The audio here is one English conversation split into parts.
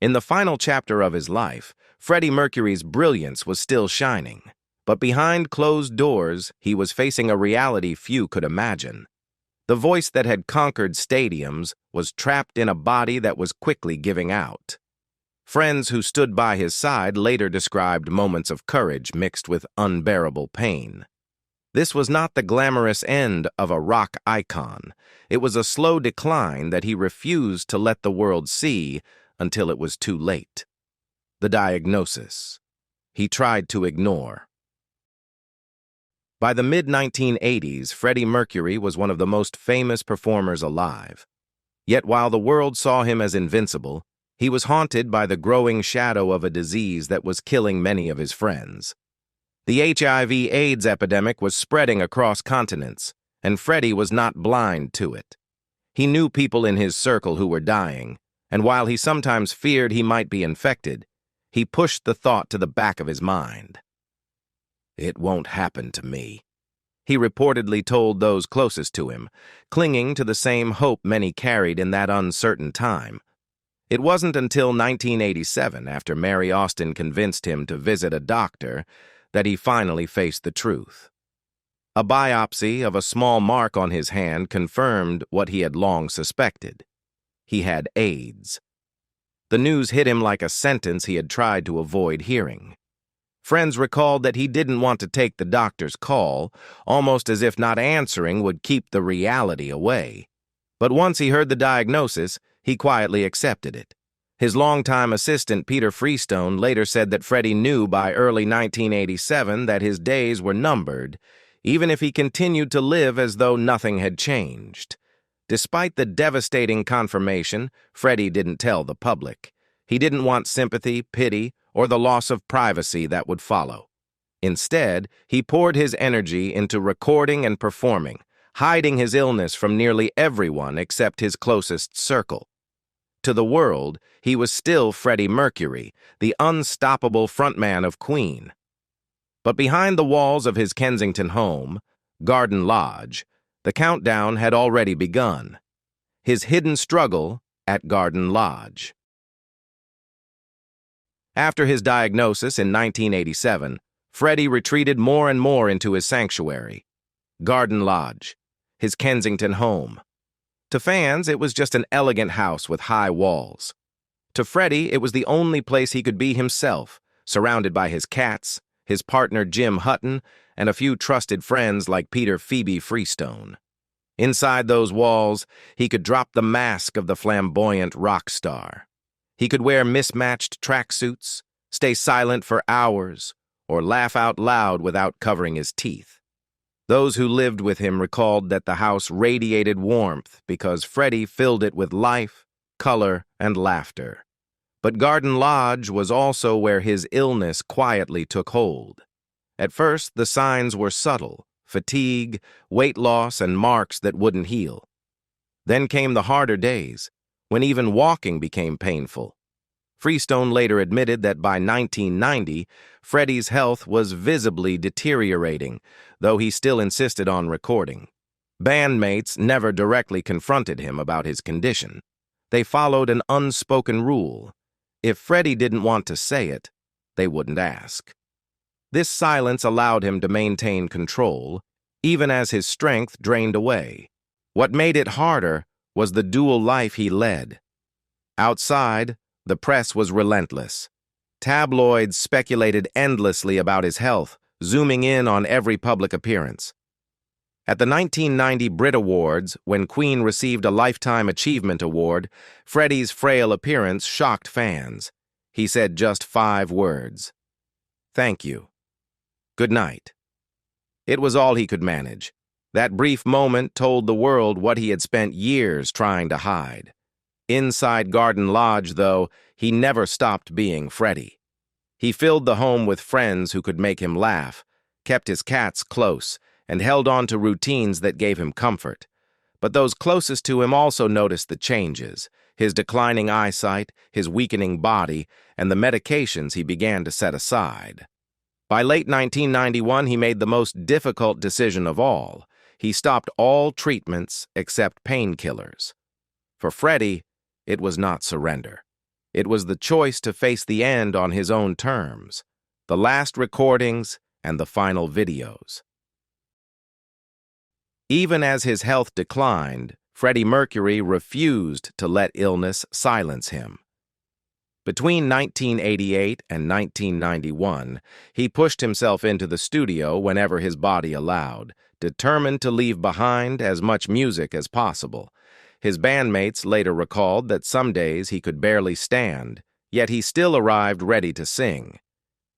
In the final chapter of his life, Freddie Mercury's brilliance was still shining. But behind closed doors, he was facing a reality few could imagine. The voice that had conquered stadiums was trapped in a body that was quickly giving out. Friends who stood by his side later described moments of courage mixed with unbearable pain. This was not the glamorous end of a rock icon. It was a slow decline that he refused to let the world see until it was too late. The diagnosis he tried to ignore. By the mid-1980s, Freddie Mercury was one of the most famous performers alive. Yet while the world saw him as invincible, he was haunted by the growing shadow of a disease that was killing many of his friends. The HIV/AIDS epidemic was spreading across continents, and Freddie was not blind to it. He knew people in his circle who were dying, and while he sometimes feared he might be infected, he pushed the thought to the back of his mind. "It won't happen to me," he reportedly told those closest to him, clinging to the same hope many carried in that uncertain time. It wasn't until 1987, after Mary Austin convinced him to visit a doctor, that he finally faced the truth. A biopsy of a small mark on his hand confirmed what he had long suspected. He had AIDS. The news hit him like a sentence he had tried to avoid hearing. Friends recalled that he didn't want to take the doctor's call, almost as if not answering would keep the reality away. But once he heard the diagnosis, he quietly accepted it. His longtime assistant, Peter Freestone, later said that Freddie knew by early 1987 that his days were numbered, even if he continued to live as though nothing had changed. Despite the devastating confirmation, Freddie didn't tell the public. He didn't want sympathy, pity, or the loss of privacy that would follow. Instead, he poured his energy into recording and performing, hiding his illness from nearly everyone except his closest circle. To the world, he was still Freddie Mercury, the unstoppable frontman of Queen. But behind the walls of his Kensington home, Garden Lodge, the countdown had already begun. His hidden struggle at Garden Lodge. After his diagnosis in 1987, Freddie retreated more and more into his sanctuary, Garden Lodge, his Kensington home. To fans, it was just an elegant house with high walls. To Freddie, it was the only place he could be himself, surrounded by his cats, his partner Jim Hutton, and a few trusted friends like Peter "Phoebe" Freestone. Inside those walls, he could drop the mask of the flamboyant rock star. He could wear mismatched tracksuits, stay silent for hours, or laugh out loud without covering his teeth. Those who lived with him recalled that the house radiated warmth because Freddie filled it with life, color, and laughter. But Garden Lodge was also where his illness quietly took hold. At first, the signs were subtle: fatigue, weight loss, and marks that wouldn't heal. Then came the harder days, when even walking became painful. Freestone later admitted that by 1990, Freddie's health was visibly deteriorating, though he still insisted on recording. Bandmates never directly confronted him about his condition. They followed an unspoken rule: if Freddie didn't want to say it, they wouldn't ask. This silence allowed him to maintain control, even as his strength drained away. What made it harder was the dual life he led. Outside, the press was relentless. Tabloids speculated endlessly about his health, zooming in on every public appearance. At the 1990 Brit Awards, when Queen received a Lifetime Achievement Award, Freddie's frail appearance shocked fans. He said just 5 words: "Thank you. Good night." It was all he could manage. That brief moment told the world what he had spent years trying to hide. Inside Garden Lodge, though, he never stopped being Freddie. He filled the home with friends who could make him laugh, kept his cats close, and held on to routines that gave him comfort. But those closest to him also noticed the changes: his declining eyesight, his weakening body, and the medications he began to set aside. By late 1991, he made the most difficult decision of all. He stopped all treatments except painkillers. For Freddie, it was not surrender. It was the choice to face the end on his own terms, the last recordings and the final videos. Even as his health declined, Freddie Mercury refused to let illness silence him. Between 1988 and 1991, he pushed himself into the studio whenever his body allowed, determined to leave behind as much music as possible. His bandmates later recalled that some days he could barely stand, yet he still arrived ready to sing.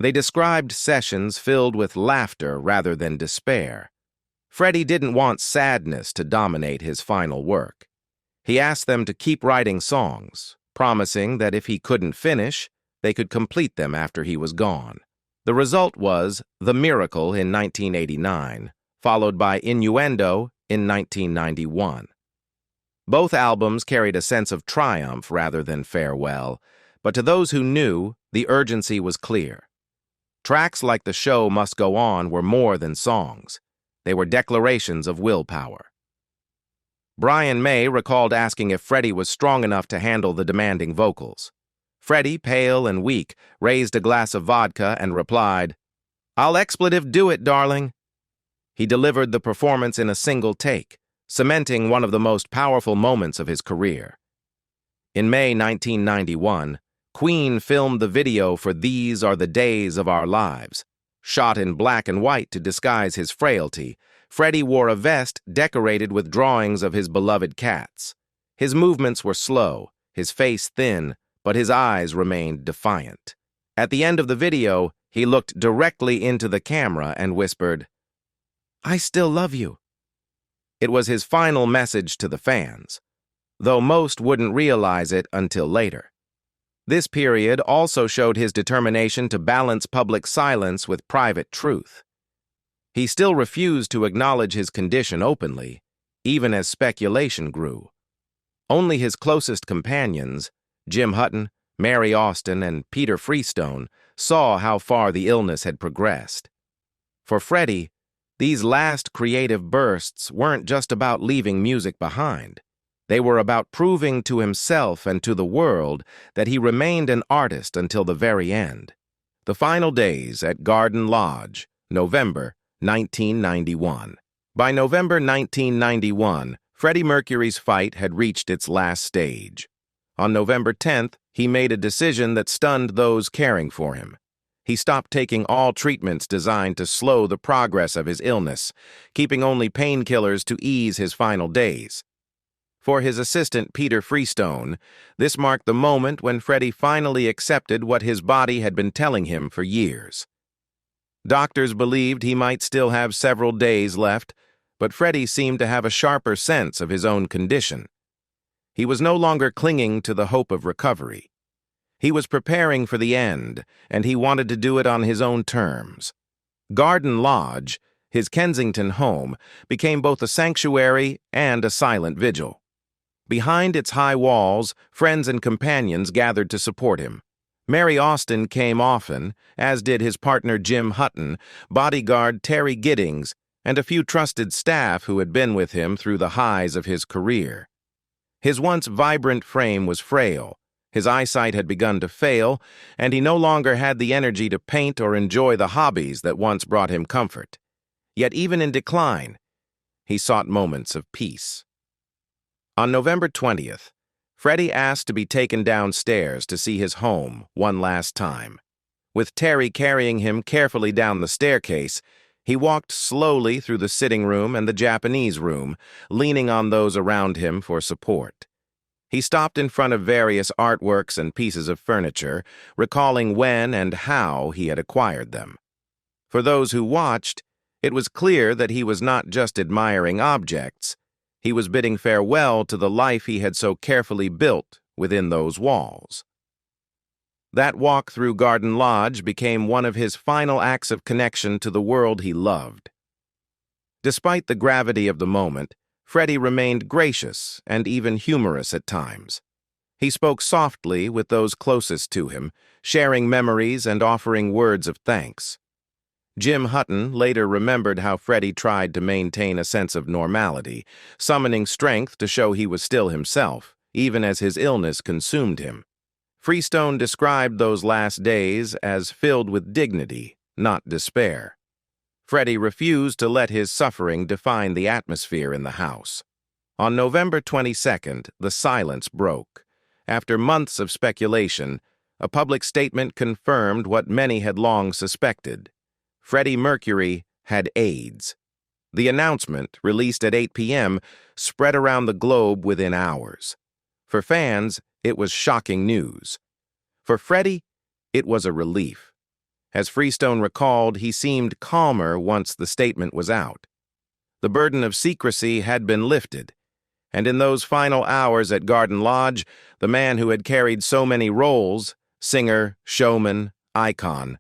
They described sessions filled with laughter rather than despair. Freddie didn't want sadness to dominate his final work. He asked them to keep writing songs, promising that if he couldn't finish, they could complete them after he was gone. The result was The Miracle in 1989, followed by Innuendo in 1991. Both albums carried a sense of triumph rather than farewell, but to those who knew, the urgency was clear. Tracks like The Show Must Go On were more than songs. They were declarations of willpower. Brian May recalled asking if Freddie was strong enough to handle the demanding vocals. Freddie, pale and weak, raised a glass of vodka and replied, "I'll expletive do it, darling." He delivered the performance in a single take, cementing one of the most powerful moments of his career. In May 1991, Queen filmed the video for These Are the Days of Our Lives. Shot in black and white to disguise his frailty, Freddie wore a vest decorated with drawings of his beloved cats. His movements were slow, his face thin, but his eyes remained defiant. At the end of the video, he looked directly into the camera and whispered, "I still love you." It was his final message to the fans, though most wouldn't realize it until later. This period also showed his determination to balance public silence with private truth. He still refused to acknowledge his condition openly, even as speculation grew. Only his closest companions, Jim Hutton, Mary Austin, and Peter Freestone, saw how far the illness had progressed. For Freddie, these last creative bursts weren't just about leaving music behind. They were about proving to himself and to the world that he remained an artist until the very end. The final days at Garden Lodge, November 1991. By November 1991, Freddie Mercury's fight had reached its last stage. On November 10th, he made a decision that stunned those caring for him. He stopped taking all treatments designed to slow the progress of his illness, keeping only painkillers to ease his final days. For his assistant, Peter Freestone, this marked the moment when Freddie finally accepted what his body had been telling him for years. Doctors believed he might still have several days left, but Freddie seemed to have a sharper sense of his own condition. He was no longer clinging to the hope of recovery. He was preparing for the end, and he wanted to do it on his own terms. Garden Lodge, his Kensington home, became both a sanctuary and a silent vigil. Behind its high walls, friends and companions gathered to support him. Mary Austin came often, as did his partner Jim Hutton, bodyguard Terry Giddings, and a few trusted staff who had been with him through the highs of his career. His once vibrant frame was frail, his eyesight had begun to fail, and he no longer had the energy to paint or enjoy the hobbies that once brought him comfort. Yet even in decline, he sought moments of peace. On November 20th, Freddie asked to be taken downstairs to see his home one last time. With Terry carrying him carefully down the staircase, he walked slowly through the sitting room and the Japanese room, leaning on those around him for support. He stopped in front of various artworks and pieces of furniture, recalling when and how he had acquired them. For those who watched, it was clear that he was not just admiring objects. He was bidding farewell to the life he had so carefully built within those walls. That walk through Garden Lodge became one of his final acts of connection to the world he loved. Despite the gravity of the moment, Freddie remained gracious and even humorous at times. He spoke softly with those closest to him, sharing memories and offering words of thanks. Jim Hutton later remembered how Freddie tried to maintain a sense of normality, summoning strength to show he was still himself, even as his illness consumed him. Freestone described those last days as filled with dignity, not despair. Freddie refused to let his suffering define the atmosphere in the house. On November 22nd, the silence broke. After months of speculation, a public statement confirmed what many had long suspected. Freddie Mercury had AIDS. The announcement, released at 8 p.m., spread around the globe within hours. For fans, it was shocking news. For Freddie, it was a relief. As Freestone recalled, he seemed calmer once the statement was out. The burden of secrecy had been lifted, and in those final hours at Garden Lodge, the man who had carried so many roles, singer, showman, icon,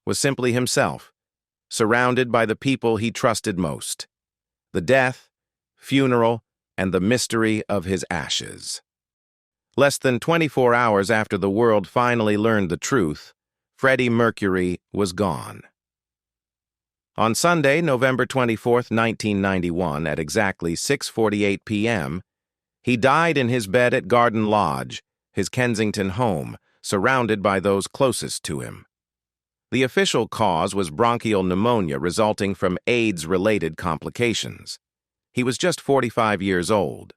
was simply himself, surrounded by the people he trusted most. The death, funeral, and the mystery of his ashes. Less than 24 hours after the world finally learned the truth, Freddie Mercury was gone. On Sunday, November 24, 1991, at exactly 6:48 p.m., he died in his bed at Garden Lodge, his Kensington home, surrounded by those closest to him. The official cause was bronchial pneumonia resulting from AIDS-related complications. He was just 45 years old.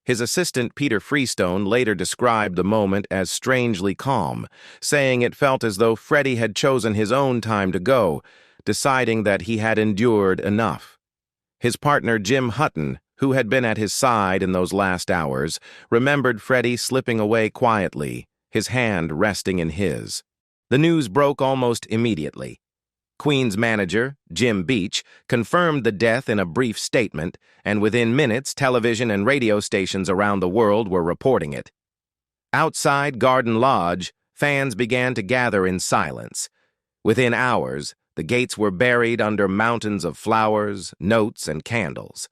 His assistant, Peter Freestone, later described the moment as strangely calm, saying it felt as though Freddie had chosen his own time to go, deciding that he had endured enough. His partner, Jim Hutton, who had been at his side in those last hours, remembered Freddie slipping away quietly, his hand resting in his. The news broke almost immediately. Queen's manager, Jim Beach, confirmed the death in a brief statement, and within minutes, television and radio stations around the world were reporting it. Outside Garden Lodge, fans began to gather in silence. Within hours, the gates were buried under mountains of flowers, notes, and candles.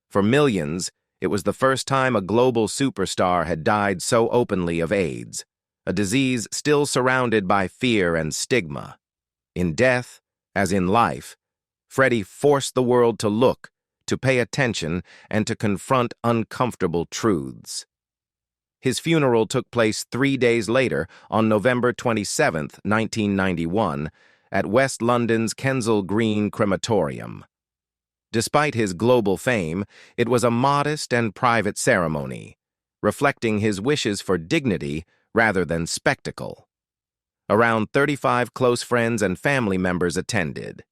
For millions, it was the first time a global superstar had died so openly of AIDS, a disease still surrounded by fear and stigma. In death, as in life, Freddie forced the world to look, to pay attention, and to confront uncomfortable truths. His funeral took place 3 days later, on November 27, 1991, at West London's Kensal Green Crematorium. Despite his global fame, it was a modest and private ceremony, reflecting his wishes for dignity rather than spectacle. Around 35 close friends and family members attended.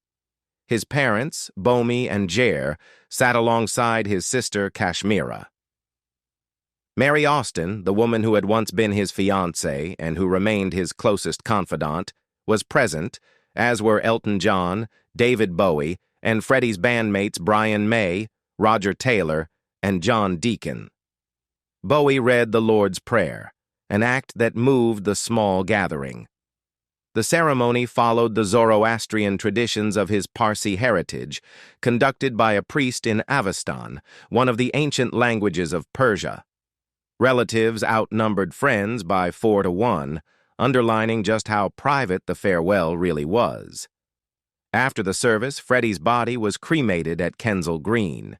His parents, Bomi and Jer, sat alongside his sister, Kashmira. Mary Austin, the woman who had once been his fiancée and who remained his closest confidant, was present, as were Elton John, David Bowie, and Freddie's bandmates Brian May, Roger Taylor, and John Deacon. Bowie read the Lord's Prayer, an act that moved the small gathering. The ceremony followed the Zoroastrian traditions of his Parsi heritage, conducted by a priest in Avestan, one of the ancient languages of Persia. Relatives outnumbered friends by 4 to 1, underlining just how private the farewell really was. After the service, Freddie's body was cremated at Kensal Green.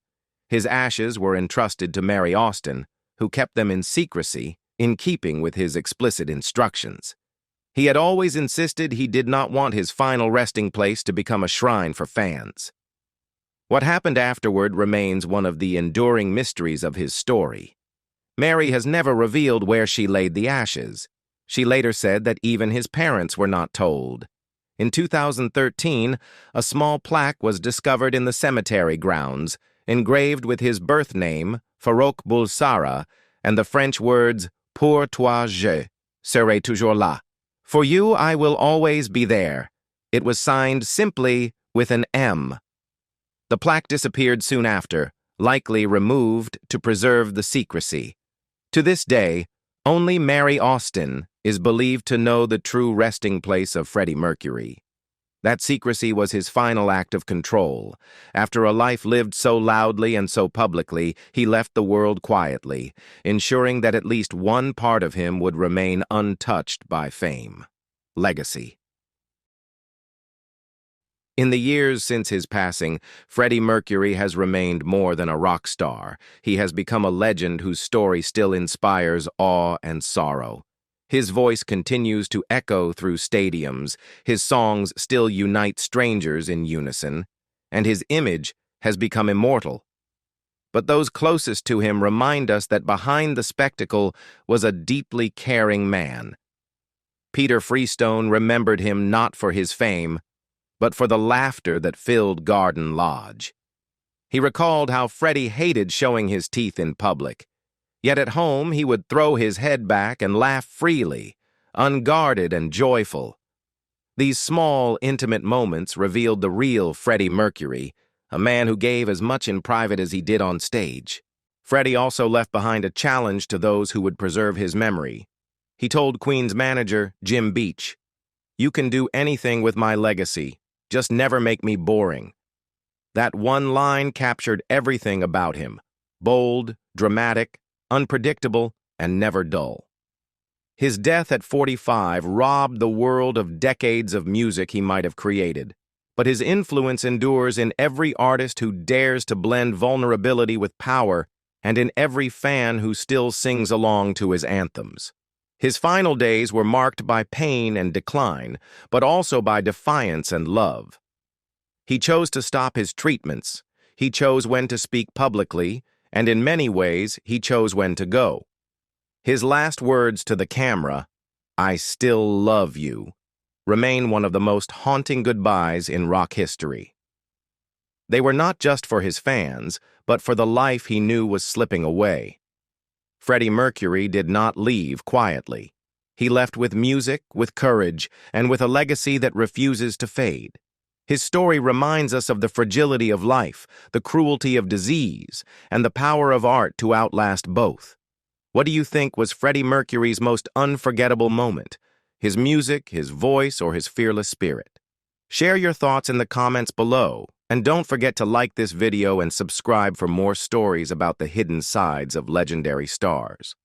His ashes were entrusted to Mary Austin, who kept them in secrecy, in keeping with his explicit instructions. He had always insisted he did not want his final resting place to become a shrine for fans. What happened afterward remains one of the enduring mysteries of his story. Mary has never revealed where she laid the ashes. She later said that even his parents were not told. In 2013, a small plaque was discovered in the cemetery grounds, engraved with his birth name, Farouk Bulsara, and the French words, Pour toi je serai toujours là. For you, I will always be there. It was signed simply with an M. The plaque disappeared soon after, likely removed to preserve the secrecy. To this day, only Mary Austin is believed to know the true resting place of Freddie Mercury. That secrecy was his final act of control. After a life lived so loudly and so publicly, he left the world quietly, ensuring that at least one part of him would remain untouched by fame. Legacy. In the years since his passing, Freddie Mercury has remained more than a rock star. He has become a legend whose story still inspires awe and sorrow. His voice continues to echo through stadiums, his songs still unite strangers in unison, and his image has become immortal. But those closest to him remind us that behind the spectacle was a deeply caring man. Peter Freestone remembered him not for his fame, but for the laughter that filled Garden Lodge. He recalled how Freddie hated showing his teeth in public, yet at home he would throw his head back and laugh freely, unguarded and joyful. These small, intimate moments revealed the real Freddie Mercury, a man who gave as much in private as he did on stage. Freddie also left behind a challenge to those who would preserve his memory. He told Queen's manager, Jim Beach, "You can do anything with my legacy, just never make me boring." That one line captured everything about him: bold, dramatic, unpredictable, and never dull. His death at 45 robbed the world of decades of music he might have created, but his influence endures in every artist who dares to blend vulnerability with power and in every fan who still sings along to his anthems. His final days were marked by pain and decline, but also by defiance and love. He chose to stop his treatments, he chose when to speak publicly, and in many ways, he chose when to go. His last words to the camera, "I still love you," remain one of the most haunting goodbyes in rock history. They were not just for his fans, but for the life he knew was slipping away. Freddie Mercury did not leave quietly. He left with music, with courage, and with a legacy that refuses to fade. His story reminds us of the fragility of life, the cruelty of disease, and the power of art to outlast both. What do you think was Freddie Mercury's most unforgettable moment? His music, his voice, or his fearless spirit? Share your thoughts in the comments below, and don't forget to like this video and subscribe for more stories about the hidden sides of legendary stars.